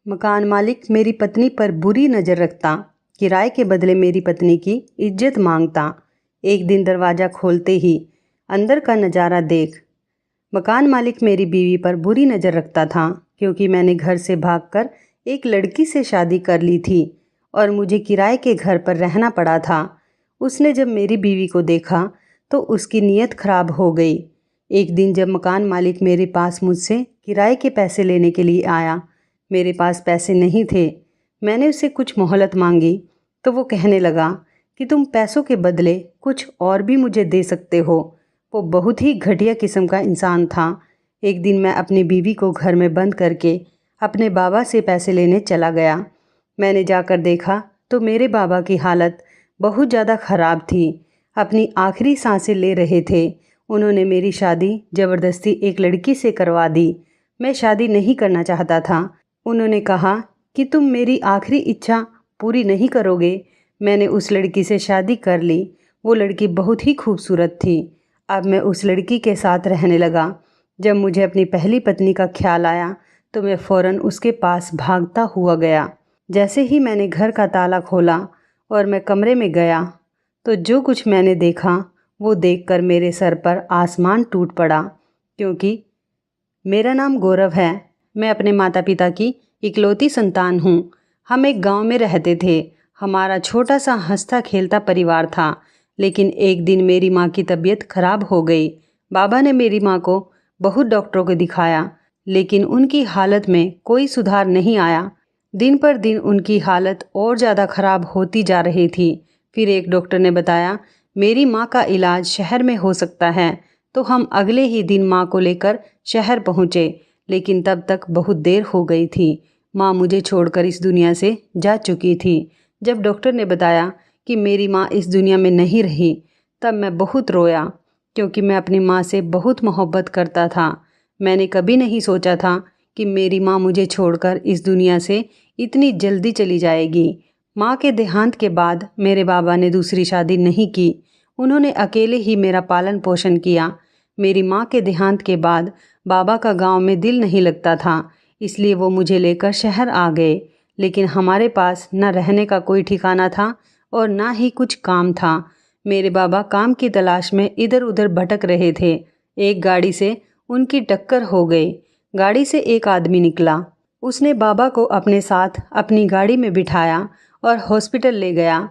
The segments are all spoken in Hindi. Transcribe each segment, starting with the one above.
मकान मालिक मेरी पत्नी पर बुरी नज़र रखता, किराए के बदले मेरी पत्नी की इज्जत मांगता। एक दिन दरवाज़ा खोलते ही अंदर का नज़ारा देख मकान मालिक मेरी बीवी पर बुरी नज़र रखता था, क्योंकि मैंने घर से भागकर एक लड़की से शादी कर ली थी और मुझे किराए के घर पर रहना पड़ा था। उसने जब मेरी बीवी को देखा तो उसकी नीयत खराब हो गई। एक दिन जब मकान मालिक मेरे पास मुझसे किराए के पैसे लेने के लिए आया, मेरे पास पैसे नहीं थे। मैंने उसे कुछ मोहलत मांगी तो वो कहने लगा कि तुम पैसों के बदले कुछ और भी मुझे दे सकते हो। वो बहुत ही घटिया किस्म का इंसान था। एक दिन मैं अपनी बीवी को घर में बंद करके अपने बाबा से पैसे लेने चला गया। मैंने जाकर देखा तो मेरे बाबा की हालत बहुत ज़्यादा ख़राब थी। अपनी आखिरी सांसें ले रहे थे। उन्होंने मेरी शादी ज़बरदस्ती एक लड़की से करवा दी। मैं शादी नहीं करना चाहता था। उन्होंने कहा कि तुम मेरी आखिरी इच्छा पूरी नहीं करोगे। मैंने उस लड़की से शादी कर ली। वो लड़की बहुत ही खूबसूरत थी। अब मैं उस लड़की के साथ रहने लगा। जब मुझे अपनी पहली पत्नी का ख्याल आया तो मैं फ़ौरन उसके पास भागता हुआ गया। जैसे ही मैंने घर का ताला खोला और मैं कमरे में गया तो जो कुछ मैंने देखा वो देखकर मेरे सर पर आसमान टूट पड़ा। क्योंकि मेरा नाम गौरव है। मैं अपने माता पिता की इकलौती संतान हूँ। हम एक गांव में रहते थे। हमारा छोटा सा हंसता खेलता परिवार था। लेकिन एक दिन मेरी माँ की तबीयत खराब हो गई। बाबा ने मेरी माँ को बहुत डॉक्टरों को दिखाया, लेकिन उनकी हालत में कोई सुधार नहीं आया। दिन पर दिन उनकी हालत और ज़्यादा खराब होती जा रही थी। फिर एक डॉक्टर ने बताया मेरी माँ का इलाज शहर में हो सकता है। तो हम अगले ही दिन माँ को लेकर शहर पहुँचे, लेकिन तब तक बहुत देर हो गई थी। माँ मुझे छोड़कर इस दुनिया से जा चुकी थी। जब डॉक्टर ने बताया कि मेरी माँ इस दुनिया में नहीं रही, तब मैं बहुत रोया, क्योंकि मैं अपनी माँ से बहुत मोहब्बत करता था। मैंने कभी नहीं सोचा था कि मेरी माँ मुझे छोड़कर इस दुनिया से इतनी जल्दी चली जाएगी। माँ के देहांत के बाद मेरे बाबा ने दूसरी शादी नहीं की। उन्होंने अकेले ही मेरा पालन पोषण किया। मेरी माँ के देहांत के बाद बाबा का गांव में दिल नहीं लगता था, इसलिए वो मुझे लेकर शहर आ गए। लेकिन हमारे पास न रहने का कोई ठिकाना था और ना ही कुछ काम था। मेरे बाबा काम की तलाश में इधर उधर भटक रहे थे। एक गाड़ी से उनकी टक्कर हो गई। गाड़ी से एक आदमी निकला। उसने बाबा को अपने साथ अपनी गाड़ी में बिठाया और हॉस्पिटल ले गया।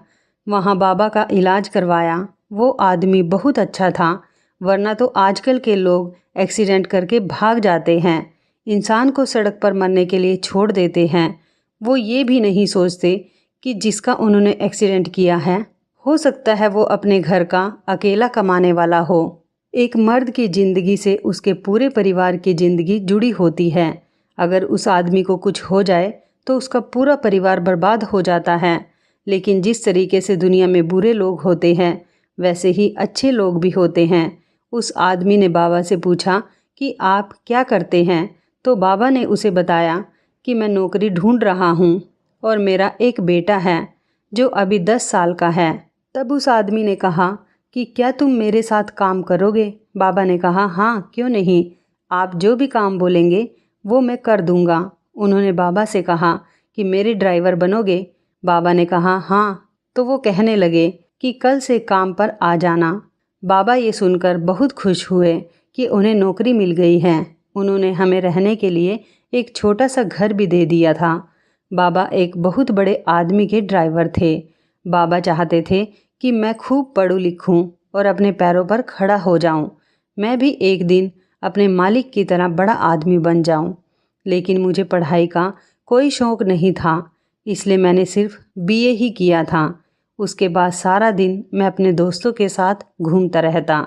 वहाँ बाबा का इलाज करवाया। वो आदमी बहुत अच्छा था, वरना तो आजकल के लोग एक्सीडेंट करके भाग जाते हैं, इंसान को सड़क पर मरने के लिए छोड़ देते हैं। वो ये भी नहीं सोचते कि जिसका उन्होंने एक्सीडेंट किया है हो सकता है वो अपने घर का अकेला कमाने वाला हो। एक मर्द की ज़िंदगी से उसके पूरे परिवार की ज़िंदगी जुड़ी होती है। अगर उस आदमी को कुछ हो जाए तो उसका पूरा परिवार बर्बाद हो जाता है। लेकिन जिस तरीके से दुनिया में बुरे लोग होते हैं, वैसे ही अच्छे लोग भी होते हैं। उस आदमी ने बाबा से पूछा कि आप क्या करते हैं? तो बाबा ने उसे बताया कि मैं नौकरी ढूंढ रहा हूँ और मेरा एक बेटा है जो अभी 10 साल का है। तब उस आदमी ने कहा कि क्या तुम मेरे साथ काम करोगे? बाबा ने कहा हाँ, क्यों नहीं, आप जो भी काम बोलेंगे वो मैं कर दूंगा। उन्होंने बाबा से कहा कि मेरे ड्राइवर बनोगे? बाबा ने कहा हाँ। तो वो कहने लगे कि कल से काम पर आ जाना। बाबा ये सुनकर बहुत खुश हुए कि उन्हें नौकरी मिल गई है। उन्होंने हमें रहने के लिए एक छोटा सा घर भी दे दिया था। बाबा एक बहुत बड़े आदमी के ड्राइवर थे। बाबा चाहते थे कि मैं खूब पढ़ूं लिखूं और अपने पैरों पर खड़ा हो जाऊं। मैं भी एक दिन अपने मालिक की तरह बड़ा आदमी बन जाऊं। लेकिन मुझे पढ़ाई का कोई शौक़ नहीं था, इसलिए मैंने सिर्फ बीए ही किया था। उसके बाद सारा दिन मैं अपने दोस्तों के साथ घूमता रहता।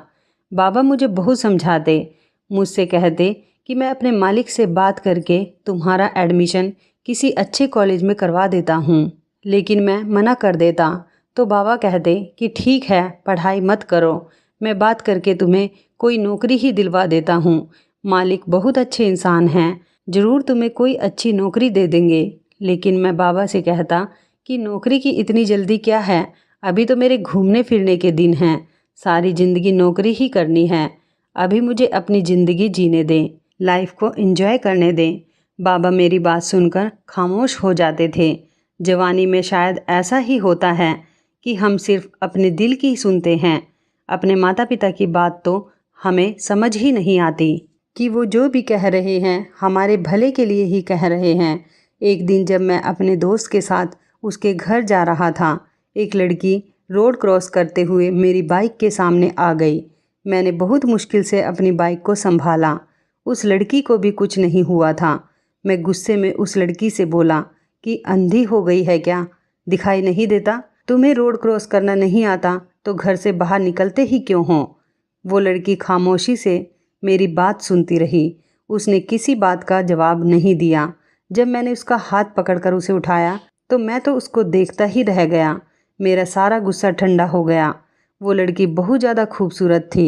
बाबा मुझे बहुत समझाते, मुझसे कहते कि मैं अपने मालिक से बात करके तुम्हारा एडमिशन किसी अच्छे कॉलेज में करवा देता हूँ। लेकिन मैं मना कर देता तो बाबा कहते कि ठीक है, पढ़ाई मत करो, मैं बात करके तुम्हें कोई नौकरी ही दिलवा देता हूँ। मालिक बहुत अच्छे इंसान हैं, ज़रूर तुम्हें कोई अच्छी नौकरी दे देंगे। लेकिन मैं बाबा से कहता कि नौकरी की इतनी जल्दी क्या है, अभी तो मेरे घूमने फिरने के दिन हैं, सारी ज़िंदगी नौकरी ही करनी है। अभी मुझे अपनी ज़िंदगी जीने दें, लाइफ को एंजॉय करने दें। बाबा मेरी बात सुनकर खामोश हो जाते थे। जवानी में शायद ऐसा ही होता है कि हम सिर्फ अपने दिल की सुनते हैं। अपने माता पिता की बात तो हमें समझ ही नहीं आती कि वो जो भी कह रहे हैं हमारे भले के लिए ही कह रहे हैं। एक दिन जब मैं अपने दोस्त के साथ उसके घर जा रहा था, एक लड़की रोड क्रॉस करते हुए मेरी बाइक के सामने आ गई। मैंने बहुत मुश्किल से अपनी बाइक को संभाला। उस लड़की को भी कुछ नहीं हुआ था। मैं गुस्से में उस लड़की से बोला कि अंधी हो गई है क्या? दिखाई नहीं देता? तुम्हें रोड क्रॉस करना नहीं आता तो घर से बाहर निकलते ही क्यों हो? वो लड़की खामोशी से मेरी बात सुनती रही। उसने किसी बात का जवाब नहीं दिया। जब मैंने उसका हाथ पकड़कर उसे उठाया तो मैं तो उसको देखता ही रह गया। मेरा सारा गुस्सा ठंडा हो गया। वो लड़की बहुत ज़्यादा खूबसूरत थी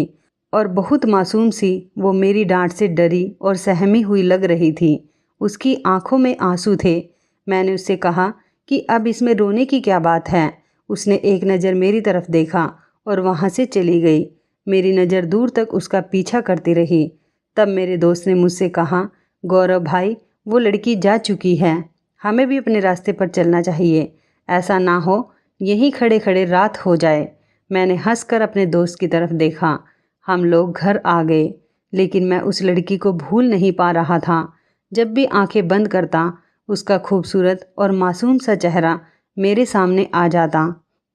और बहुत मासूम सी। वो मेरी डांट से डरी और सहमी हुई लग रही थी। उसकी आंखों में आंसू थे। मैंने उससे कहा कि अब इसमें रोने की क्या बात है। उसने एक नज़र मेरी तरफ देखा और वहाँ से चली गई। मेरी नज़र दूर तक उसका पीछा करती रही। तब मेरे दोस्त ने मुझसे कहा, गौरव भाई, वो लड़की जा चुकी है, हमें भी अपने रास्ते पर चलना चाहिए। ऐसा ना हो यहीं खड़े खड़े रात हो जाए। मैंने हंसकर अपने दोस्त की तरफ देखा। हम लोग घर आ गए, लेकिन मैं उस लड़की को भूल नहीं पा रहा था। जब भी आंखें बंद करता उसका खूबसूरत और मासूम सा चेहरा मेरे सामने आ जाता।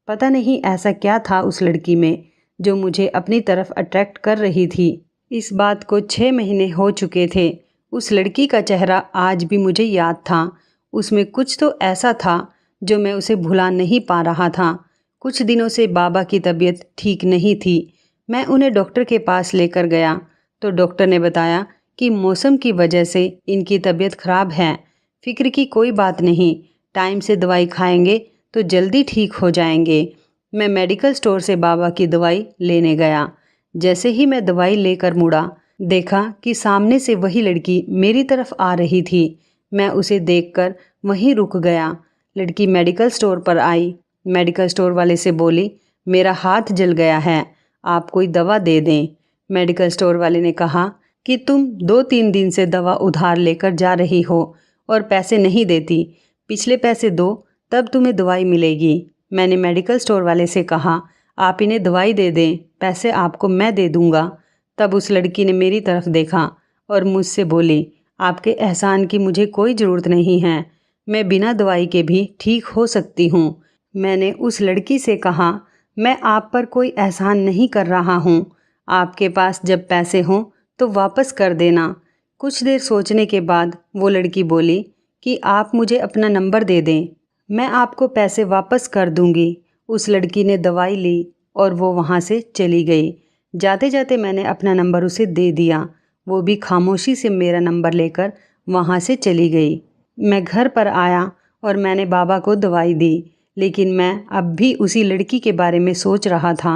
पता नहीं ऐसा क्या था उस लड़की में जो मुझे अपनी तरफ अट्रैक्ट कर रही थी। इस बात को 6 महीने हो चुके थे। उस लड़की का चेहरा आज भी मुझे याद था। उसमें कुछ तो ऐसा था जो मैं उसे भुला नहीं पा रहा था। कुछ दिनों से बाबा की तबीयत ठीक नहीं थी। मैं उन्हें डॉक्टर के पास लेकर गया तो डॉक्टर ने बताया कि मौसम की वजह से इनकी तबीयत खराब है। फिक्र की कोई बात नहीं, टाइम से दवाई खाएंगे तो जल्दी ठीक हो जाएंगे। मैं मेडिकल स्टोर से बाबा की दवाई लेने गया। जैसे ही मैं दवाई लेकर मुड़ा, देखा कि सामने से वही लड़की मेरी तरफ आ रही थी। मैं उसे देखकर वहीं रुक गया। लड़की मेडिकल स्टोर पर आई। मेडिकल स्टोर वाले से बोली, मेरा हाथ जल गया है, आप कोई दवा दे दें। मेडिकल स्टोर वाले ने कहा कि तुम 2-3 दिन से दवा उधार लेकर जा रही हो और पैसे नहीं देती। पिछले पैसे दो, तब तुम्हें दवाई मिलेगी। मैंने मेडिकल स्टोर वाले से कहा, आप इन्हें दवाई दे दें, पैसे आपको मैं दे दूंगा। तब उस लड़की ने मेरी तरफ देखा और मुझसे बोली, आपके एहसान की मुझे कोई ज़रूरत नहीं है, मैं बिना दवाई के भी ठीक हो सकती हूँ। मैंने उस लड़की से कहा, मैं आप पर कोई एहसान नहीं कर रहा हूँ, आपके पास जब पैसे हों तो वापस कर देना। कुछ देर सोचने के बाद वो लड़की बोली कि आप मुझे अपना नंबर दे दें, मैं आपको पैसे वापस कर दूंगी। उस लड़की ने दवाई ली और वो वहाँ से चली गई। जाते जाते मैंने अपना नंबर उसे दे दिया। वो भी खामोशी से मेरा नंबर लेकर वहाँ से चली गई। मैं घर पर आया और मैंने बाबा को दवाई दी, लेकिन मैं अब भी उसी लड़की के बारे में सोच रहा था।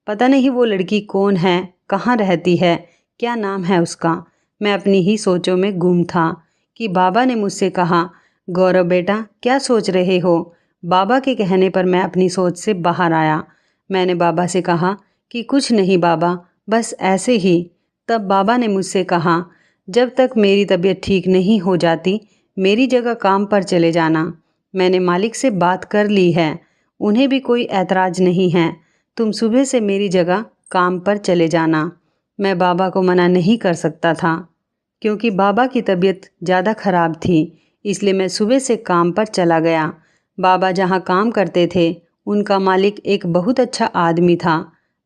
पता नहीं वो लड़की कौन है, कहाँ रहती है, क्या नाम है उसका। मैं अपनी ही सोचों में गुम था कि बाबा ने मुझसे कहा, गौरव बेटा, क्या सोच रहे हो? बाबा के कहने पर मैं अपनी सोच से बाहर आया। मैंने बाबा से कहा कि कुछ नहीं बाबा, बस ऐसे ही। तब बाबा ने मुझसे कहा, जब तक मेरी तबीयत ठीक नहीं हो जाती मेरी जगह काम पर चले जाना। मैंने मालिक से बात कर ली है, उन्हें भी कोई ऐतराज़ नहीं है। तुम सुबह से मेरी जगह काम पर चले जाना। मैं बाबा को मना नहीं कर सकता था क्योंकि बाबा की तबीयत ज़्यादा ख़राब थी, इसलिए मैं सुबह से काम पर चला गया। बाबा जहाँ काम करते थे उनका मालिक एक बहुत अच्छा आदमी था।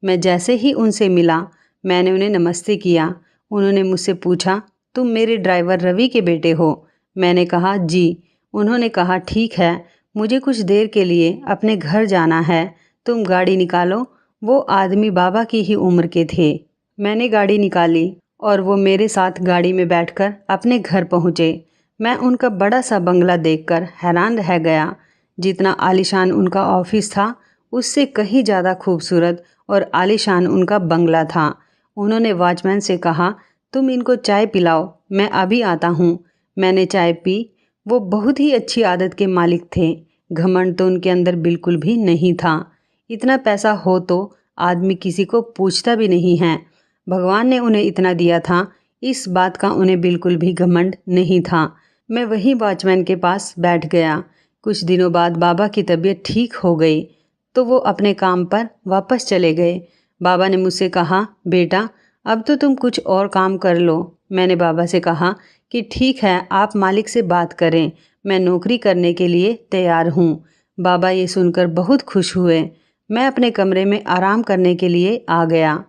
मैं जैसे ही उनसे मिला मैंने उन्हें नमस्ते किया। उन्होंने मुझसे पूछा, तुम मेरे ड्राइवर रवि के बेटे हो? मैंने कहा जी। उन्होंने कहा, ठीक है, मुझे कुछ देर के लिए अपने घर जाना है, तुम गाड़ी निकालो। वो आदमी बाबा की ही उम्र के थे। मैंने गाड़ी निकाली और वो मेरे साथ गाड़ी में बैठकर अपने घर पहुँचे। मैं उनका बड़ा सा बंगला देखकर हैरान रह गया। जितना आलीशान उनका ऑफिस था उससे कहीं ज़्यादा खूबसूरत और आलीशान उनका बंगला था। उन्होंने वॉचमैन से कहा, तुम इनको चाय पिलाओ, मैं अभी आता हूँ। मैंने चाय पी। वो बहुत ही अच्छी आदत के मालिक थे। घमंड तो उनके अंदर बिल्कुल भी नहीं था। इतना पैसा हो तो आदमी किसी को पूछता भी नहीं है। भगवान ने उन्हें इतना दिया था, इस बात का उन्हें बिल्कुल भी घमंड नहीं था। मैं वहीं वॉचमैन के पास बैठ गया। कुछ दिनों बाद बाबा की तबीयत ठीक हो गई तो वो अपने काम पर वापस चले गए। बाबा ने मुझसे कहा, बेटा अब तो तुम कुछ और काम कर लो। मैंने बाबा से कहा कि ठीक है, आप मालिक से बात करें, मैं नौकरी करने के लिए तैयार हूँ। बाबा ये सुनकर बहुत खुश हुए। मैं अपने कमरे में आराम करने के लिए आ गया।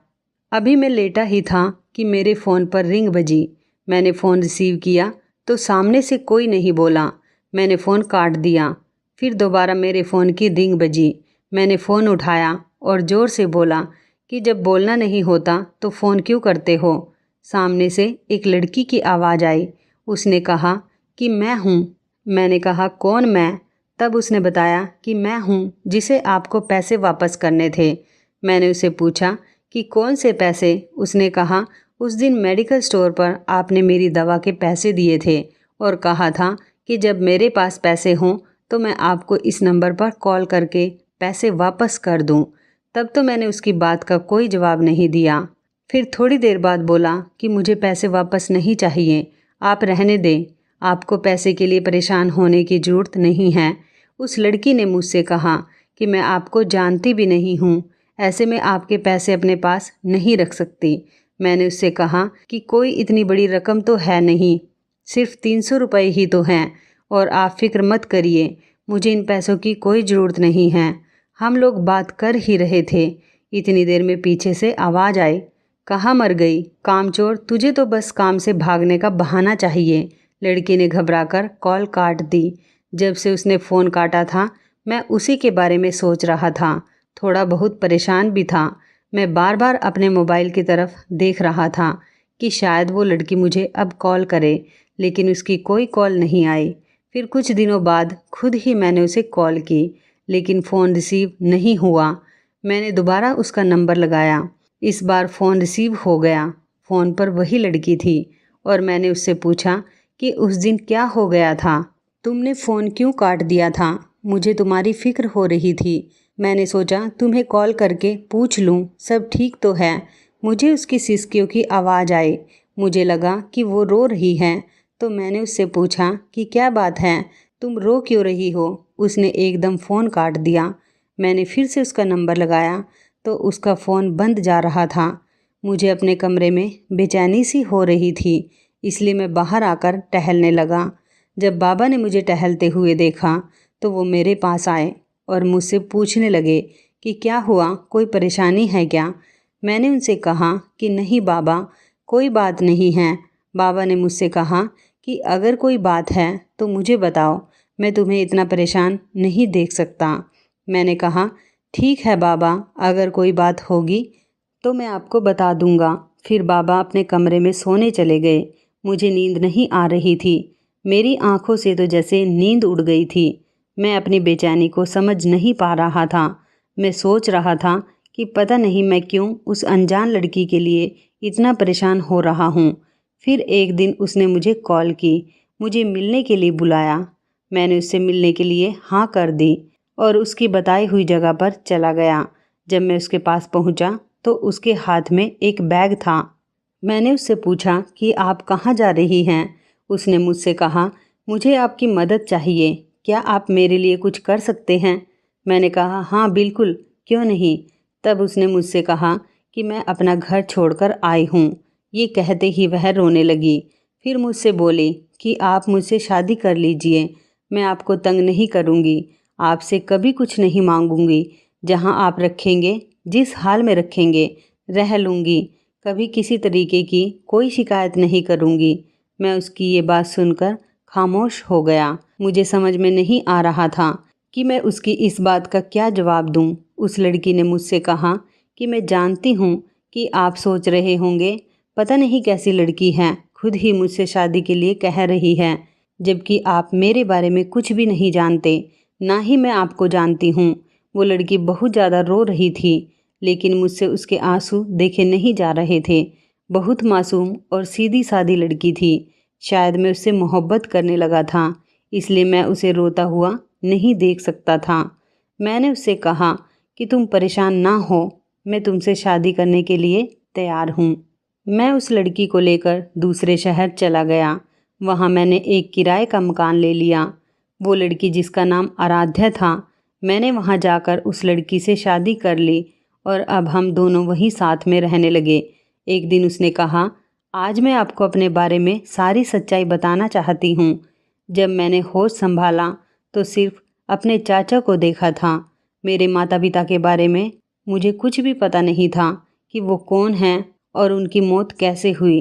अभी मैं लेटा ही था कि मेरे फ़ोन पर रिंग बजी। मैंने फ़ोन रिसीव किया तो सामने से कोई नहीं बोला। मैंने फ़ोन काट दिया। फिर दोबारा मेरे फ़ोन की रिंग बजी। मैंने फ़ोन उठाया और ज़ोर से बोला कि जब बोलना नहीं होता तो फ़ोन क्यों करते हो। सामने से एक लड़की की आवाज़ आई। उसने कहा कि मैं हूँ। मैंने कहा, कौन मैं? तब उसने बताया कि मैं हूँ जिसे आपको पैसे वापस करने थे। मैंने उसे पूछा कि कौन से पैसे? उसने कहा, उस दिन मेडिकल स्टोर पर आपने मेरी दवा के पैसे दिए थे और कहा था कि जब मेरे पास पैसे हों तो मैं आपको इस नंबर पर कॉल करके पैसे वापस कर दूं। तब तो मैंने उसकी बात का कोई जवाब नहीं दिया। फिर थोड़ी देर बाद बोला कि मुझे पैसे वापस नहीं चाहिए, आप रहने दें, आपको पैसे के लिए परेशान होने की ज़रूरत नहीं है। उस लड़की ने मुझसे कहा कि मैं आपको जानती भी नहीं हूँ, ऐसे में आपके पैसे अपने पास नहीं रख सकती। मैंने उससे कहा कि कोई इतनी बड़ी रकम तो है नहीं, सिर्फ 300 रुपये ही तो हैं और आप फिक्र मत करिए, मुझे इन पैसों की कोई ज़रूरत नहीं है। हम लोग बात कर ही रहे थे, इतनी देर में पीछे से आवाज़ आई, कहाँ मर गई कामचोर, तुझे तो बस काम से भागने का बहाना चाहिए। लड़की ने घबराकर कॉल काट दी। जब से उसने फ़ोन काटा था मैं उसी के बारे में सोच रहा था, थोड़ा बहुत परेशान भी था। मैं बार बार अपने मोबाइल की तरफ देख रहा था कि शायद वो लड़की मुझे अब कॉल करे, लेकिन उसकी कोई कॉल नहीं आई। फिर कुछ दिनों बाद खुद ही मैंने उसे कॉल की, लेकिन फ़ोन रिसीव नहीं हुआ। मैंने दोबारा उसका नंबर लगाया। इस बार फ़ोन रिसीव हो गया। फ़ोन पर वही लड़की थी और मैंने उससे पूछा कि उस दिन क्या हो गया था, तुमने फ़ोन क्यों काट दिया था? मुझे तुम्हारी फ़िक्र हो रही थी। मैंने सोचा तुम्हें कॉल करके पूछ लूँ सब ठीक तो है। मुझे उसकी सिसकियों की आवाज़ आई। मुझे लगा कि वो रो रही है तो मैंने उससे पूछा कि क्या बात है, तुम रो क्यों रही हो? उसने एकदम फ़ोन काट दिया। मैंने फिर से उसका नंबर लगाया तो उसका फ़ोन बंद जा रहा था। मुझे अपने कमरे में बेचैनी सी हो रही थी, इसलिए मैं बाहर आकर टहलने लगा। जब बाबा ने मुझे टहलते हुए देखा तो वो मेरे पास आए और मुझसे पूछने लगे कि क्या हुआ, कोई परेशानी है क्या? मैंने उनसे कहा कि नहीं बाबा, कोई बात नहीं है। बाबा ने मुझसे कहा कि अगर कोई बात है तो मुझे बताओ, मैं तुम्हें इतना परेशान नहीं देख सकता। मैंने कहा ठीक है बाबा, अगर कोई बात होगी तो मैं आपको बता दूंगा। फिर बाबा अपने कमरे में सोने चले गए। मुझे नींद नहीं आ रही थी, मेरी आंखों से तो जैसे नींद उड़ गई थी। मैं अपनी बेचैनी को समझ नहीं पा रहा था। मैं सोच रहा था कि पता नहीं मैं क्यों उस अनजान लड़की के लिए इतना परेशान हो रहा हूँ। फिर एक दिन उसने मुझे कॉल की, मुझे मिलने के लिए बुलाया। मैंने उससे मिलने के लिए हाँ कर दी और उसकी बताई हुई जगह पर चला गया। जब मैं उसके पास पहुंचा तो उसके हाथ में एक बैग था। मैंने उससे पूछा कि आप कहाँ जा रही हैं? उसने मुझसे कहा, मुझे आपकी मदद चाहिए, क्या आप मेरे लिए कुछ कर सकते हैं? मैंने कहा हाँ बिल्कुल, क्यों नहीं। तब उसने मुझसे कहा कि मैं अपना घर छोड़कर आई हूँ। ये कहते ही वह रोने लगी। फिर मुझसे बोली कि आप मुझसे शादी कर लीजिए, मैं आपको तंग नहीं करूँगी, आपसे कभी कुछ नहीं मांगूंगी, जहाँ आप रखेंगे, जिस हाल में रखेंगे रह लूँगी, कभी किसी तरीके की कोई शिकायत नहीं करूँगी। मैं उसकी ये बात सुनकर खामोश हो गया। मुझे समझ में नहीं आ रहा था कि मैं उसकी इस बात का क्या जवाब दूँ। उस लड़की ने मुझसे कहा कि मैं जानती हूँ कि आप सोच रहे होंगे पता नहीं कैसी लड़की है, खुद ही मुझसे शादी के लिए कह रही है, जबकि आप मेरे बारे में कुछ भी नहीं जानते, ना ही मैं आपको जानती हूँ। वो लड़की बहुत ज़्यादा रो रही थी, लेकिन मुझसे उसके आंसू देखे नहीं जा रहे थे। बहुत मासूम और सीधी सादी लड़की थी। शायद मैं उससे मोहब्बत करने लगा था, इसलिए मैं उसे रोता हुआ नहीं देख सकता था। मैंने उससे कहा कि तुम परेशान ना हो, मैं तुमसे शादी करने के लिए तैयार हूँ। मैं उस लड़की को लेकर दूसरे शहर चला गया। वहाँ मैंने एक किराए का मकान ले लिया। वो लड़की जिसका नाम आराध्या था, मैंने वहाँ जाकर उस लड़की से शादी कर ली और अब हम दोनों वहीं साथ में रहने लगे। एक दिन उसने कहा, आज मैं आपको अपने बारे में सारी सच्चाई बताना चाहती हूँ। जब मैंने होश संभाला तो सिर्फ अपने चाचा को देखा था। मेरे माता पिता के बारे में मुझे कुछ भी पता नहीं था कि वो कौन हैं और उनकी मौत कैसे हुई।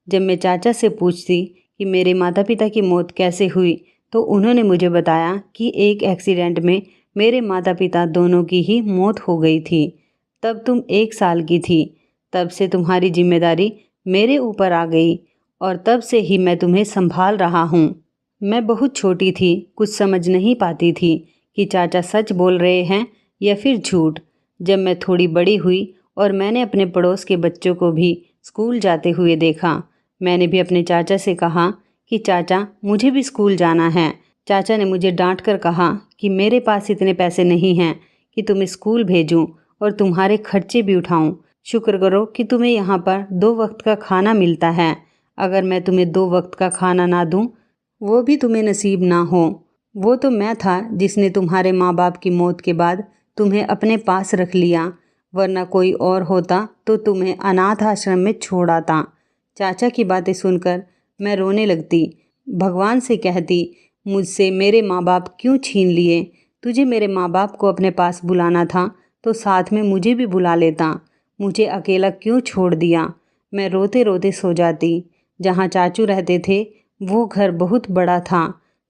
जब मैं चाचा से पूछती कि मेरे माता पिता की मौत कैसे हुई तो उन्होंने मुझे बताया कि एक एक्सीडेंट में मेरे माता पिता दोनों की ही मौत हो गई थी। तब तुम 1 साल की थी। तब से तुम्हारी जिम्मेदारी मेरे ऊपर आ गई और तब से ही मैं तुम्हें संभाल रहा हूँ। मैं बहुत छोटी थी, कुछ समझ नहीं पाती थी कि चाचा सच बोल रहे हैं या फिर झूठ। जब मैं थोड़ी बड़ी हुई और मैंने अपने पड़ोस के बच्चों को भी स्कूल जाते हुए देखा, मैंने भी अपने चाचा से कहा कि चाचा मुझे भी स्कूल जाना है। चाचा ने मुझे डांट कर कहा कि मेरे पास इतने पैसे नहीं हैं कि तुम्हें स्कूल भेजूं और तुम्हारे खर्चे भी उठाऊं। शुक्र करो कि तुम्हें यहाँ पर 2 वक्त का खाना मिलता है। अगर मैं तुम्हें 2 वक्त का खाना ना दूं, वो भी तुम्हें नसीब ना हो। वो तो मैं था जिसने तुम्हारे माँ बाप की मौत के बाद तुम्हें अपने पास रख लिया, वरना कोई और होता तो तुम्हें अनाथ आश्रम में छोड़ आता। चाचा की बातें सुनकर मैं रोने लगती, भगवान से कहती, मुझसे मेरे माँ बाप क्यों छीन लिए? तुझे मेरे माँ बाप को अपने पास बुलाना था तो साथ में मुझे भी बुला लेता। मुझे अकेला क्यों छोड़ दिया? मैं रोते रोते सो जाती। जहाँ चाचू रहते थे वो घर बहुत बड़ा था।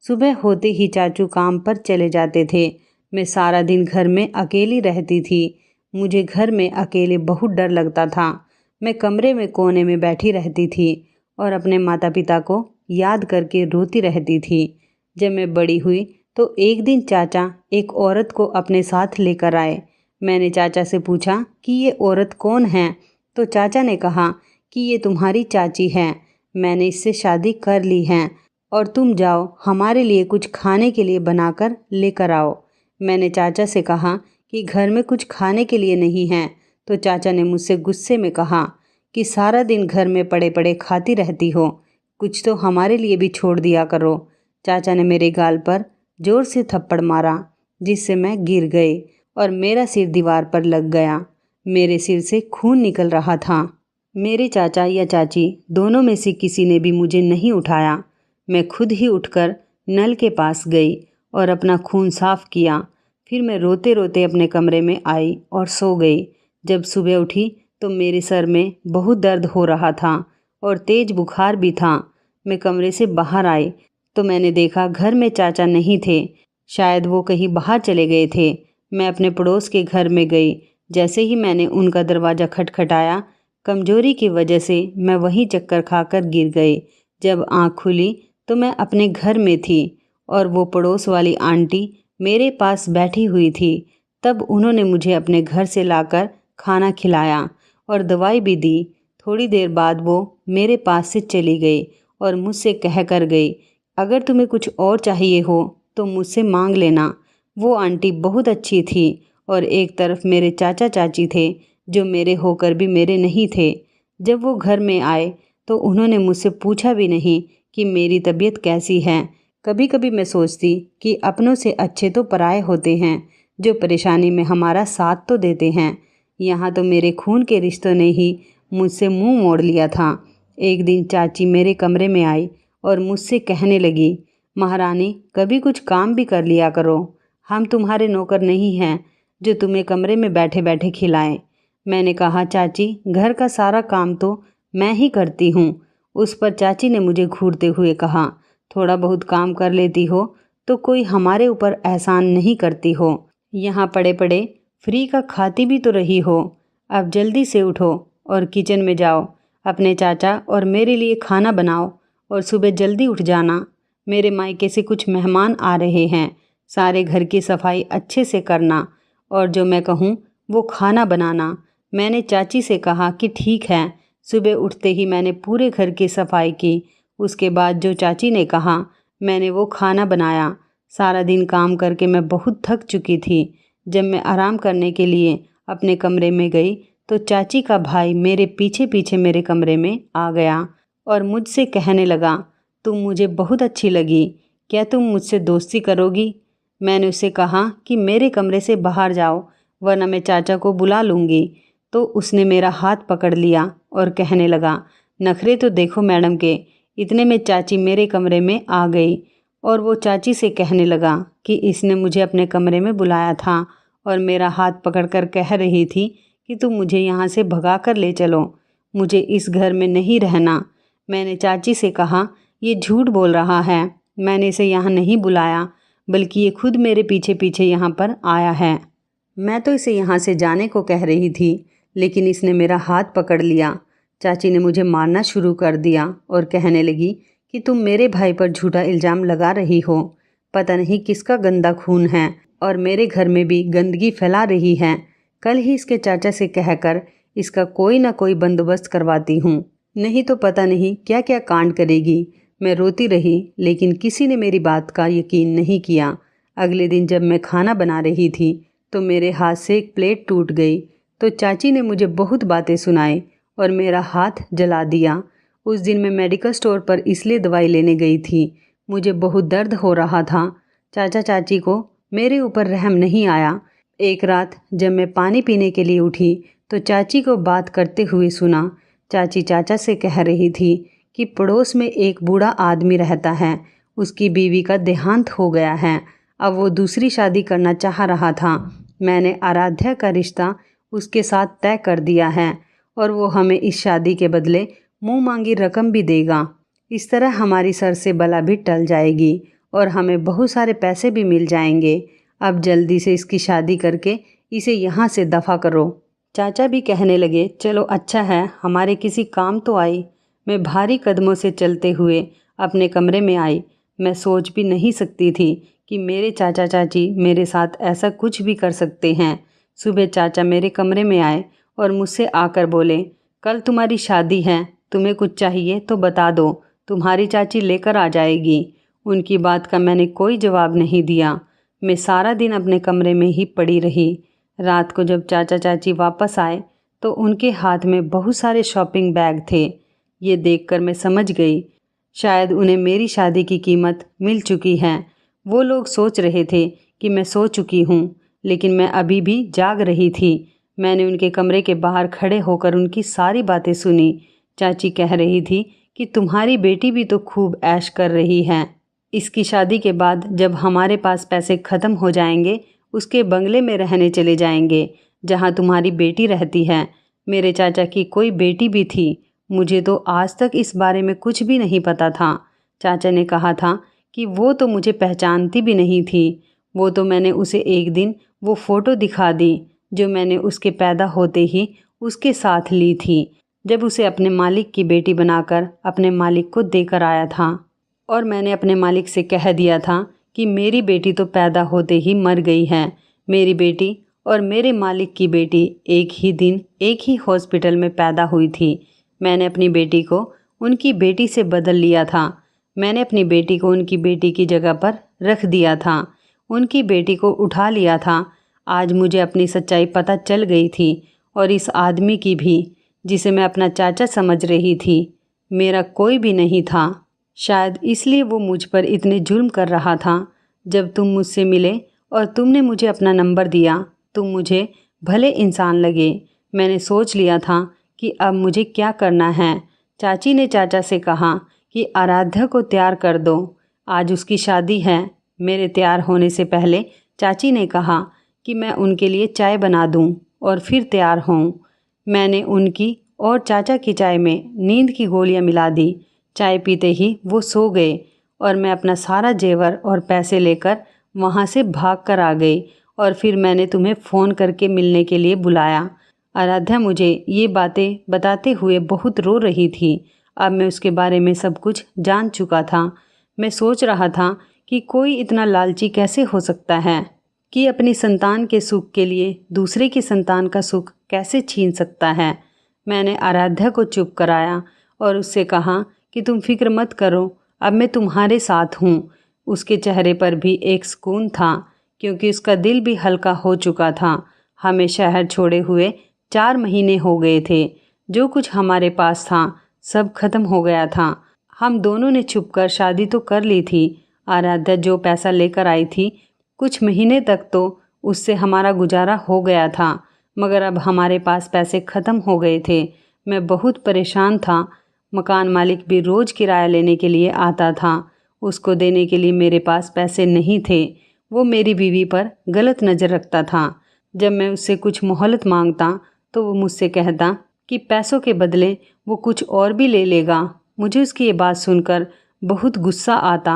सुबह होते ही चाचू काम पर चले जाते थे। मैं सारा दिन घर में अकेली रहती थी। मुझे घर में अकेले बहुत डर लगता था। मैं कमरे में कोने में बैठी रहती थी और अपने माता पिता को याद करके रोती रहती थी। जब मैं बड़ी हुई तो एक दिन चाचा एक औरत को अपने साथ लेकर आए। मैंने चाचा से पूछा कि ये औरत कौन है? तो चाचा ने कहा कि ये तुम्हारी चाची है। मैंने इससे शादी कर ली है और तुम जाओ हमारे लिए कुछ खाने के लिए बनाकर लेकर आओ। मैंने चाचा से कहा कि घर में कुछ खाने के लिए नहीं है। तो चाचा ने मुझसे गुस्से में कहा कि सारा दिन घर में पड़े पड़े खाती रहती हो, कुछ तो हमारे लिए भी छोड़ दिया करो। चाचा ने मेरे गाल पर जोर से थप्पड़ मारा, जिससे मैं गिर गई और मेरा सिर दीवार पर लग गया। मेरे सिर से खून निकल रहा था। मेरे चाचा या चाची दोनों में से किसी ने भी मुझे नहीं उठाया। मैं खुद ही उठकर नल के पास गई और अपना खून साफ किया। फिर मैं रोते रोते अपने कमरे में आई और सो गई। जब सुबह उठी तो मेरे सर में बहुत दर्द हो रहा था और तेज बुखार भी था। मैं कमरे से बाहर आई तो मैंने देखा घर में चाचा नहीं थे। शायद वो कहीं बाहर चले गए थे। मैं अपने पड़ोस के घर में गई। जैसे ही मैंने उनका दरवाज़ा खटखटाया, कमजोरी की वजह से मैं वहीं चक्कर खाकर गिर गई। जब आँख खुली तो मैं अपने घर में थी और वो पड़ोस वाली आंटी मेरे पास बैठी हुई थी। तब उन्होंने मुझे अपने घर से लाकर खाना खिलाया और दवाई भी दी। थोड़ी देर बाद वो मेरे पास से चली गई और मुझसे कह कर गई, अगर तुम्हें कुछ और चाहिए हो तो मुझसे मांग लेना। वो आंटी बहुत अच्छी थी और एक तरफ मेरे चाचा चाची थे जो मेरे होकर भी मेरे नहीं थे। जब वो घर में आए तो उन्होंने मुझसे पूछा भी नहीं कि मेरी तबीयत कैसी है। कभी कभी मैं सोचती कि अपनों से अच्छे तो पराये होते हैं, जो परेशानी में हमारा साथ तो देते हैं। यहाँ तो मेरे खून के रिश्तों ने ही मुझसे मुंह मोड़ लिया था। एक दिन चाची मेरे कमरे में आई और मुझसे कहने लगी, महारानी कभी कुछ काम भी कर लिया करो। हम तुम्हारे नौकर नहीं हैं जो तुम्हें कमरे में बैठे बैठे खिलाएं। मैंने कहा, चाची घर का सारा काम तो मैं ही करती हूँ। उस पर चाची ने मुझे घूरते हुए कहा, थोड़ा बहुत काम कर लेती हो तो कोई हमारे ऊपर एहसान नहीं करती हो। यहाँ पड़े पड़े फ्री का खाती भी तो रही हो। अब जल्दी से उठो और किचन में जाओ, अपने चाचा और मेरे लिए खाना बनाओ और सुबह जल्दी उठ जाना। मेरे मायके से कुछ मेहमान आ रहे हैं। सारे घर की सफाई अच्छे से करना और जो मैं कहूँ वो खाना बनाना। मैंने चाची से कहा कि ठीक है। सुबह उठते ही मैंने पूरे घर की सफाई की। उसके बाद जो चाची ने कहा मैंने वो खाना बनाया। सारा दिन काम करके मैं बहुत थक चुकी थी। जब मैं आराम करने के लिए अपने कमरे में गई तो चाची का भाई मेरे पीछे पीछे मेरे कमरे में आ गया और मुझसे कहने लगा, तुम मुझे बहुत अच्छी लगी, क्या तुम मुझसे दोस्ती करोगी? मैंने उससे कहा कि मेरे कमरे से बाहर जाओ वरना मैं चाचा को बुला लूँगी। तो उसने मेरा हाथ पकड़ लिया और कहने लगा, नखरे तो देखो मैडम के। इतने में चाची मेरे कमरे में आ गई और वो चाची से कहने लगा कि इसने मुझे अपने कमरे में बुलाया था और मेरा हाथ पकड़कर कह रही थी कि तुम मुझे यहाँ से भगा कर ले चलो, मुझे इस घर में नहीं रहना। मैंने चाची से कहा, ये झूठ बोल रहा है, मैंने इसे यहाँ नहीं बुलाया, बल्कि ये खुद मेरे पीछे पीछे यहाँ पर आया है। मैं तो इसे यहाँ से जाने को कह रही थी, लेकिन इसने मेरा हाथ पकड़ लिया। चाची ने मुझे मारना शुरू कर दिया और कहने लगी कि तुम मेरे भाई पर झूठा इल्ज़ाम लगा रही हो, पता नहीं किसका गंदा खून है और मेरे घर में भी गंदगी फैला रही है। कल ही इसके चाचा से कहकर इसका कोई ना कोई बंदोबस्त करवाती हूँ, नहीं तो पता नहीं क्या क्या कांड करेगी। मैं रोती रही, लेकिन किसी ने मेरी बात का यकीन नहीं किया। अगले दिन जब मैं खाना बना रही थी तो मेरे हाथ से एक प्लेट टूट गई, तो चाची ने मुझे बहुत बातें सुनाई और मेरा हाथ जला दिया। उस दिन मैं मेडिकल स्टोर पर इसलिए दवाई लेने गई थी, मुझे बहुत दर्द हो रहा था। चाचा चाची को मेरे ऊपर रहम नहीं आया। एक रात जब मैं पानी पीने के लिए उठी तो चाची को बात करते हुए सुना। चाची चाचा से कह रही थी कि पड़ोस में एक बूढ़ा आदमी रहता है, उसकी बीवी का देहांत हो गया है, अब वो दूसरी शादी करना चाह रहा था। मैंने आराध्या का रिश्ता उसके साथ तय कर दिया है और वो हमें इस शादी के बदले मुंह मांगी रकम भी देगा। इस तरह हमारी सर से बला भी टल जाएगी और हमें बहुत सारे पैसे भी मिल जाएंगे। अब जल्दी से इसकी शादी करके इसे यहाँ से दफ़ा करो। चाचा भी कहने लगे, चलो अच्छा है, हमारे किसी काम तो आई। मैं भारी कदमों से चलते हुए अपने कमरे में आई। मैं सोच भी नहीं सकती थी कि मेरे चाचा चाची मेरे साथ ऐसा कुछ भी कर सकते हैं। सुबह चाचा मेरे कमरे में आए और मुझसे आकर बोले, कल तुम्हारी शादी है, तुम्हें कुछ चाहिए तो बता दो, तुम्हारी चाची लेकर आ जाएगी। उनकी बात का मैंने कोई जवाब नहीं दिया। मैं सारा दिन अपने कमरे में ही पड़ी रही। रात को जब चाचा चाची वापस आए तो उनके हाथ में बहुत सारे शॉपिंग बैग थे। ये देखकर मैं समझ गई, शायद उन्हें मेरी शादी की कीमत मिल चुकी है। वो लोग सोच रहे थे कि मैं सो चुकी हूँ, लेकिन मैं अभी भी जाग रही थी। मैंने उनके कमरे के बाहर खड़े होकर उनकी सारी बातें सुनी। चाची कह रही थी कि तुम्हारी बेटी भी तो खूब ऐश कर रही है। इसकी शादी के बाद जब हमारे पास पैसे ख़त्म हो जाएंगे, उसके बंगले में रहने चले जाएंगे जहाँ तुम्हारी बेटी रहती है। मेरे चाचा की कोई बेटी भी थी, मुझे तो आज तक इस बारे में कुछ भी नहीं पता था। चाचा ने कहा था कि वो तो मुझे पहचानती भी नहीं थी। वो तो मैंने उसे एक दिन वो फ़ोटो दिखा दी जो मैंने उसके पैदा होते ही उसके साथ ली थी, जब उसे अपने मालिक की बेटी बनाकर अपने मालिक को देकर आया था। और मैंने अपने मालिक से कह दिया था कि मेरी बेटी तो पैदा होते ही मर गई है। मेरी बेटी और मेरे मालिक की बेटी एक ही दिन एक ही हॉस्पिटल में पैदा हुई थी। मैंने अपनी बेटी को उनकी बेटी से बदल लिया था। मैंने अपनी बेटी को उनकी बेटी की जगह पर रख दिया था, उनकी बेटी को उठा लिया था। आज मुझे अपनी सच्चाई पता चल गई थी और इस आदमी की भी, जिसे मैं अपना चाचा समझ रही थी, मेरा कोई भी नहीं था। शायद इसलिए वो मुझ पर इतने जुल्म कर रहा था। जब तुम मुझसे मिले और तुमने मुझे अपना नंबर दिया, तुम मुझे भले इंसान लगे। मैंने सोच लिया था कि अब मुझे क्या करना है। चाची ने चाचा से कहा कि आराध्या को तैयार कर दो, आज उसकी शादी है। मेरे तैयार होने से पहले चाची ने कहा कि मैं उनके लिए चाय बना दूं और फिर तैयार होऊं। मैंने उनकी और चाचा की चाय में नींद की गोलियां मिला दी। चाय पीते ही वो सो गए और मैं अपना सारा जेवर और पैसे लेकर वहाँ से भाग कर आ गई और फिर मैंने तुम्हें फ़ोन करके मिलने के लिए बुलाया। आराध्या मुझे ये बातें बताते हुए बहुत रो रही थी। अब मैं उसके बारे में सब कुछ जान चुका था। मैं सोच रहा था कि कोई इतना लालची कैसे हो सकता है कि अपनी संतान के सुख के लिए दूसरे की संतान का सुख कैसे छीन सकता है। मैंने आराध्या को चुप कराया और उससे कहा कि तुम फिक्र मत करो, अब मैं तुम्हारे साथ हूँ। उसके चेहरे पर भी एक सुकून था, क्योंकि उसका दिल भी हल्का हो चुका था। हमें शहर छोड़े हुए 4 महीने हो गए थे। जो कुछ हमारे पास था सब खत्म हो गया था। हम दोनों ने छुपकर शादी तो कर ली थी। आराध्या जो पैसा लेकर आई थी, कुछ महीने तक तो उससे हमारा गुजारा हो गया था, मगर अब हमारे पास पैसे ख़त्म हो गए थे। मैं बहुत परेशान था। मकान मालिक भी रोज़ किराया लेने के लिए आता था। उसको देने के लिए मेरे पास पैसे नहीं थे। वो मेरी बीवी पर गलत नज़र रखता था। जब मैं उससे कुछ मोहलत मांगता तो वो मुझसे कहता कि पैसों के बदले वो कुछ और भी ले लेगा। मुझे उसकी ये बात सुनकर बहुत गुस्सा आता।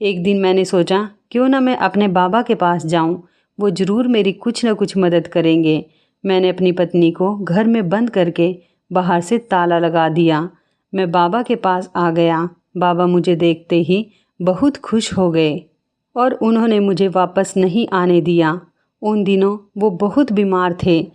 एक दिन मैंने सोचा क्यों ना मैं अपने बाबा के पास जाऊं, वो ज़रूर मेरी कुछ न कुछ मदद करेंगे। मैंने अपनी पत्नी को घर में बंद करके बाहर से ताला लगा दिया। मैं बाबा के पास आ गया। बाबा मुझे देखते ही बहुत खुश हो गए और उन्होंने मुझे वापस नहीं आने दिया। उन दिनों वो बहुत बीमार थे।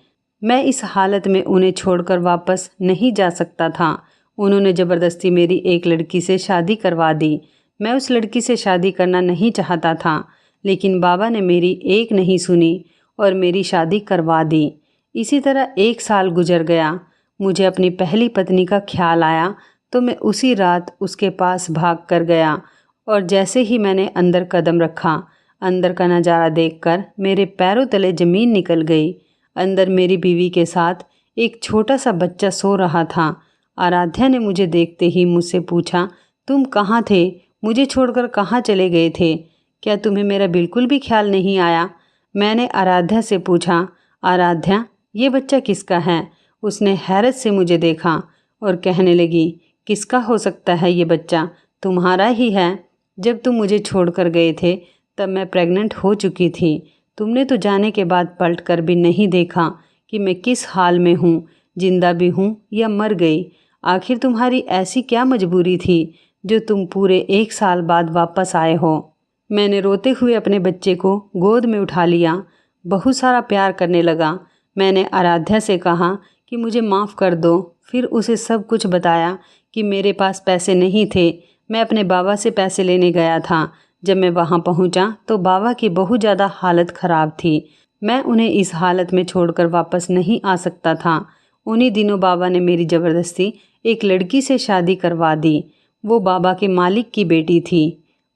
मैं इस हालत में उन्हें छोड़कर वापस नहीं जा सकता था। उन्होंने ज़बरदस्ती मेरी एक लड़की से शादी करवा दी। मैं उस लड़की से शादी करना नहीं चाहता था, लेकिन बाबा ने मेरी एक नहीं सुनी और मेरी शादी करवा दी। इसी तरह 1 साल गुजर गया। मुझे अपनी पहली पत्नी का ख्याल आया तो मैं उसी रात उसके पास भाग कर गया और जैसे ही मैंने अंदर कदम रखा, अंदर का नज़ारा देखकर मेरे पैरों तले ज़मीन निकल गई। अंदर मेरी बीवी के साथ एक छोटा सा बच्चा सो रहा था। आराध्या ने मुझे देखते ही मुझसे पूछा, तुम कहाँ थे? मुझे छोड़कर कहाँ चले गए थे? क्या तुम्हें मेरा बिल्कुल भी ख्याल नहीं आया? मैंने आराध्या से पूछा, आराध्या ये बच्चा किसका है? उसने हैरत से मुझे देखा और कहने लगी, किसका हो सकता है ये बच्चा? तुम्हारा ही है। जब तुम मुझे छोड़कर गए थे तब मैं प्रेग्नेंट हो चुकी थी। तुमने तो जाने के बाद पलट कर भी नहीं देखा कि मैं किस हाल में हूँ, जिंदा भी हूँ या मर गई। आखिर तुम्हारी ऐसी क्या मजबूरी थी जो तुम पूरे 1 साल बाद वापस आए हो? मैंने रोते हुए अपने बच्चे को गोद में उठा लिया, बहुत सारा प्यार करने लगा। मैंने आराध्या से कहा कि मुझे माफ़ कर दो। फिर उसे सब कुछ बताया कि मेरे पास पैसे नहीं थे। मैं अपने बाबा से पैसे लेने गया था। जब मैं वहाँ पहुँचा तो बाबा की बहुत ज़्यादा हालत ख़राब थी। मैं उन्हें इस हालत में छोड़कर वापस नहीं आ सकता था। उन्हीं दिनों बाबा ने मेरी ज़बरदस्ती एक लड़की से शादी करवा दी। वो बाबा के मालिक की बेटी थी।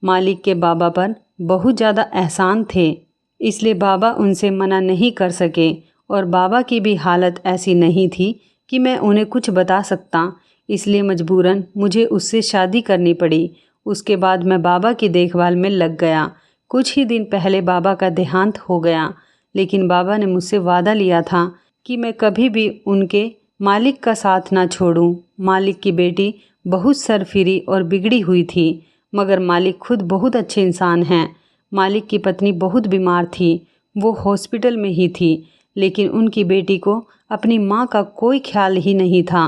मालिक के बाबा पर बहुत ज़्यादा एहसान थे, इसलिए बाबा उनसे मना नहीं कर सके और बाबा की भी हालत ऐसी नहीं थी कि मैं उन्हें कुछ बता सकता। इसलिए मजबूरन मुझे उससे शादी करनी पड़ी। उसके बाद मैं बाबा की देखभाल में लग गया। कुछ ही दिन पहले बाबा का देहांत हो गया, लेकिन बाबा ने मुझसे वादा लिया था कि मैं कभी भी उनके मालिक का साथ ना छोड़ूं। मालिक की बेटी बहुत सरफिरी और बिगड़ी हुई थी, मगर मालिक खुद बहुत अच्छे इंसान हैं। मालिक की पत्नी बहुत बीमार थी, वो हॉस्पिटल में ही थी, लेकिन उनकी बेटी को अपनी माँ का कोई ख्याल ही नहीं था।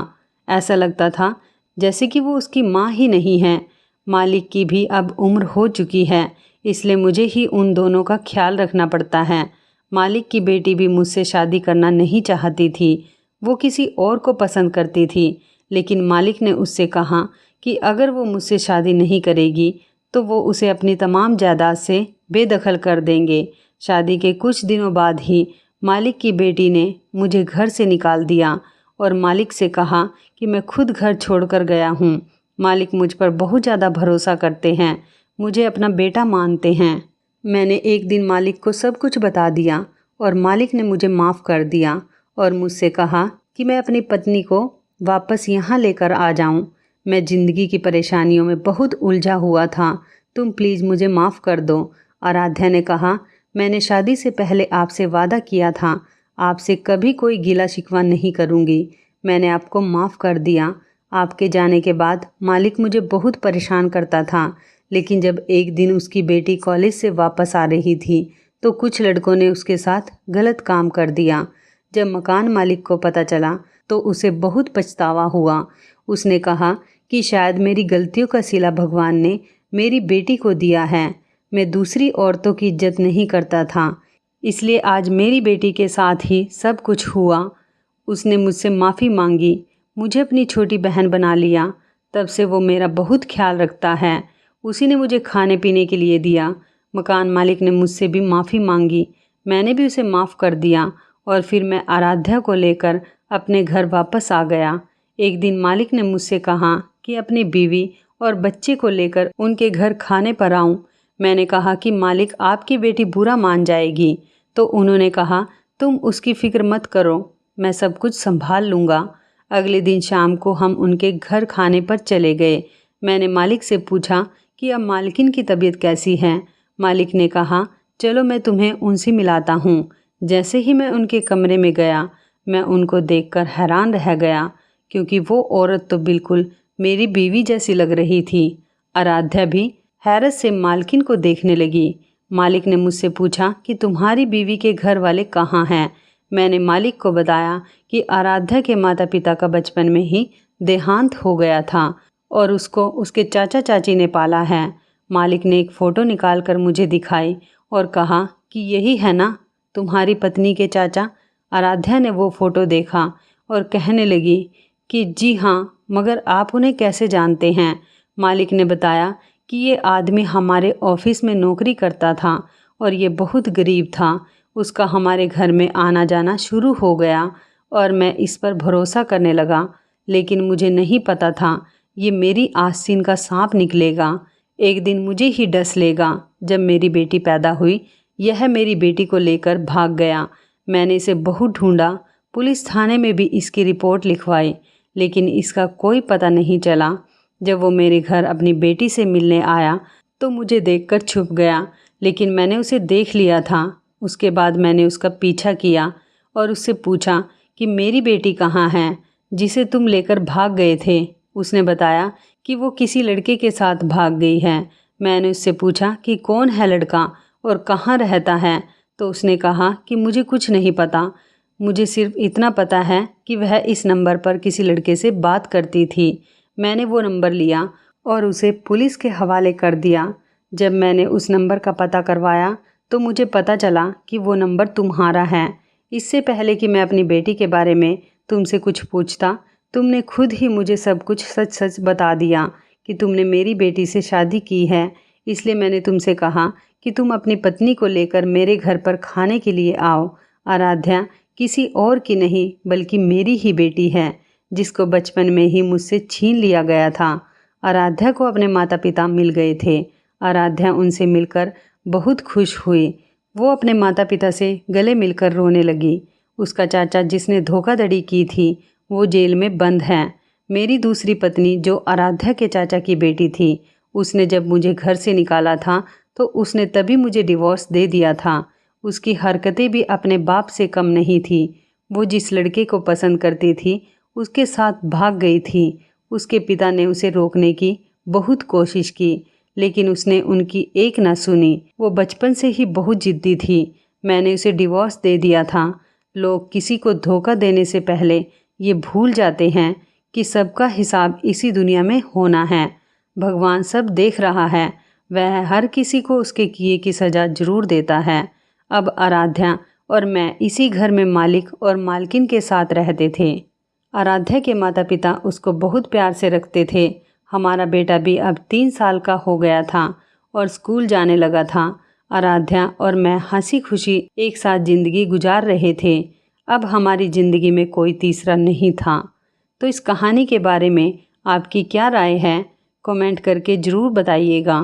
ऐसा लगता था जैसे कि वो उसकी माँ ही नहीं है। मालिक की भी अब उम्र हो चुकी है, इसलिए मुझे ही उन दोनों का ख्याल रखना पड़ता है। मालिक की बेटी भी मुझसे शादी करना नहीं चाहती थी, वो किसी और को पसंद करती थी, लेकिन मालिक ने उससे कहा कि अगर वो मुझसे शादी नहीं करेगी तो वो उसे अपनी तमाम जायदाद से बेदखल कर देंगे। शादी के कुछ दिनों बाद ही मालिक की बेटी ने मुझे घर से निकाल दिया और मालिक से कहा कि मैं खुद घर छोड़कर गया हूँ। मालिक मुझ पर बहुत ज़्यादा भरोसा करते हैं, मुझे अपना बेटा मानते हैं। मैंने एक दिन मालिक को सब कुछ बता दिया और मालिक ने मुझे माफ़ कर दिया और मुझसे कहा कि मैं अपनी पत्नी को वापस यहाँ लेकर आ जाऊँ। मैं ज़िंदगी की परेशानियों में बहुत उलझा हुआ था, तुम प्लीज़ मुझे माफ़ कर दो। आराध्या ने कहा, मैंने शादी से पहले आपसे वादा किया था, आपसे कभी कोई गिला शिकवा नहीं करूँगी। मैंने आपको माफ़ कर दिया। आपके जाने के बाद मालिक मुझे बहुत परेशान करता था, लेकिन जब एक दिन उसकी बेटी कॉलेज से वापस आ रही थी तो कुछ लड़कों ने उसके साथ गलत काम कर दिया। जब मकान मालिक को पता चला तो उसे बहुत पछतावा हुआ। उसने कहा कि शायद मेरी गलतियों का सिला भगवान ने मेरी बेटी को दिया है। मैं दूसरी औरतों की इज्जत नहीं करता था, इसलिए आज मेरी बेटी के साथ ही सब कुछ हुआ। उसने मुझसे माफ़ी मांगी, मुझे अपनी छोटी बहन बना लिया। तब से वो मेरा बहुत ख्याल रखता है। उसी ने मुझे खाने पीने के लिए दिया। मकान मालिक ने मुझसे भी माफ़ी मांगी, मैंने भी उसे माफ़ कर दिया और फिर मैं आराध्या को लेकर अपने घर वापस आ गया। एक दिन मालिक ने मुझसे कहा कि अपनी बीवी और बच्चे को लेकर उनके घर खाने पर आऊं। मैंने कहा कि मालिक, आपकी बेटी बुरा मान जाएगी। तो उन्होंने कहा, तुम उसकी फिक्र मत करो, मैं सब कुछ संभाल लूँगा। अगले दिन शाम को हम उनके घर खाने पर चले गए। मैंने मालिक से पूछा कि अब मालकिन की तबीयत कैसी है। मालिक ने कहा, चलो मैं तुम्हें उनसे मिलाता हूँ। जैसे ही मैं उनके कमरे में गया, मैं उनको देखकर हैरान रह गया, क्योंकि वो औरत तो बिल्कुल मेरी बीवी जैसी लग रही थी। आराध्या भी हैरत से मालकिन को देखने लगी। मालिक ने मुझसे पूछा कि तुम्हारी बीवी के घर वाले कहाँ हैं। मैंने मालिक को बताया कि आराध्या के माता पिता का बचपन में ही देहांत हो गया था और उसको उसके चाचा चाची ने पाला है। मालिक ने एक फ़ोटो निकाल कर मुझे दिखाई और कहा कि यही है ना तुम्हारी पत्नी के चाचा। आराध्या ने वो फ़ोटो देखा और कहने लगी कि जी हाँ, मगर आप उन्हें कैसे जानते हैं। मालिक ने बताया कि ये आदमी हमारे ऑफिस में नौकरी करता था और ये बहुत गरीब था। उसका हमारे घर में आना जाना शुरू हो गया और मैं इस पर भरोसा करने लगा, लेकिन मुझे नहीं पता था ये मेरी आस्तीन का सांप निकलेगा। एक दिन मुझे ही डस लेगा। जब मेरी बेटी पैदा हुई, यह मेरी बेटी को लेकर भाग गया। मैंने इसे बहुत ढूंढा, पुलिस थाने में भी इसकी रिपोर्ट लिखवाई, लेकिन इसका कोई पता नहीं चला। जब वो मेरे घर अपनी बेटी से मिलने आया तो मुझे देखकर छुप गया, लेकिन मैंने उसे देख लिया था। उसके बाद मैंने उसका पीछा किया और उससे पूछा कि मेरी बेटी कहाँ है जिसे तुम लेकर भाग गए थे। उसने बताया कि वो किसी लड़के के साथ भाग गई है। मैंने उससे पूछा कि कौन है लड़का और कहाँ रहता है, तो उसने कहा कि मुझे कुछ नहीं पता, मुझे सिर्फ इतना पता है कि वह इस नंबर पर किसी लड़के से बात करती थी। मैंने वो नंबर लिया और उसे पुलिस के हवाले कर दिया। जब मैंने उस नंबर का पता करवाया तो मुझे पता चला कि वो नंबर तुम्हारा है। इससे पहले कि मैं अपनी बेटी के बारे में तुमसे कुछ पूछता, तुमने खुद ही मुझे सब कुछ सच सच बता दिया कि तुमने मेरी बेटी से शादी की है। इसलिए मैंने तुमसे कहा कि तुम अपनी पत्नी को लेकर मेरे घर पर खाने के लिए आओ। आराध्या किसी और की नहीं बल्कि मेरी ही बेटी है, जिसको बचपन में ही मुझसे छीन लिया गया था। आराध्या को अपने माता पिता मिल गए थे। आराध्या उनसे मिलकर बहुत खुश हुई। वो अपने माता पिता से गले मिलकर रोने लगी। उसका चाचा जिसने धोखाधड़ी की थी वो जेल में बंद है। मेरी दूसरी पत्नी जो आराध्या के चाचा की बेटी थी, उसने जब मुझे घर से निकाला था तो उसने तभी मुझे डिवोर्स दे दिया था। उसकी हरकतें भी अपने बाप से कम नहीं थी। वो जिस लड़के को पसंद करती थी उसके साथ भाग गई थी। उसके पिता ने उसे रोकने की बहुत कोशिश की, लेकिन उसने उनकी एक ना सुनी। वो बचपन से ही बहुत जिद्दी थी। मैंने उसे डिवोर्स दे दिया था। लोग किसी को धोखा देने से पहले ये भूल जाते हैं कि सबका हिसाब इसी दुनिया में होना है। भगवान सब देख रहा है, वह हर किसी को उसके किए की सज़ा जरूर देता है। अब आराध्या और मैं इसी घर में मालिक और मालकिन के साथ रहते थे। आराध्या के माता पिता उसको बहुत प्यार से रखते थे। हमारा बेटा भी अब 3 साल का हो गया था और स्कूल जाने लगा था। आराध्या और मैं हंसी खुशी एक साथ ज़िंदगी गुजार रहे थे। अब हमारी ज़िंदगी में कोई तीसरा नहीं था। तो इस कहानी के बारे में आपकी क्या राय है, कमेंट करके ज़रूर बताइएगा।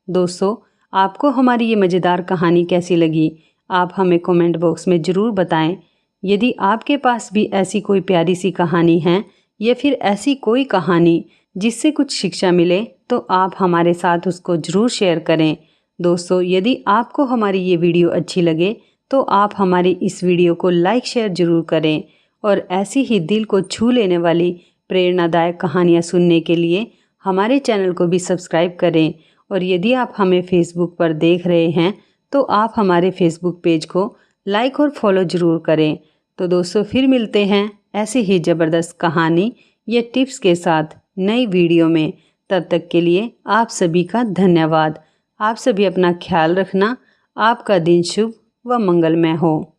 दोस्तों, आपको हमारी ये मज़ेदार कहानी कैसी लगी, आप हमें कमेंट बॉक्स में ज़रूर बताएं। यदि आपके पास भी ऐसी कोई प्यारी सी कहानी है या फिर ऐसी कोई कहानी जिससे कुछ शिक्षा मिले, तो आप हमारे साथ उसको ज़रूर शेयर करें। दोस्तों, यदि आपको हमारी ये वीडियो अच्छी लगे तो आप हमारी इस वीडियो को लाइक शेयर ज़रूर करें और ऐसी ही दिल को छू लेने वाली प्रेरणादायक कहानियाँ सुनने के लिए हमारे चैनल को भी सब्सक्राइब करें। और यदि आप हमें फेसबुक पर देख रहे हैं तो आप हमारे फेसबुक पेज को लाइक और फॉलो ज़रूर करें। तो दोस्तों, फिर मिलते हैं ऐसी ही ज़बरदस्त कहानी या टिप्स के साथ नई वीडियो में। तब तक के लिए आप सभी का धन्यवाद। आप सभी अपना ख्याल रखना। आपका दिन शुभ व मंगलमय हो।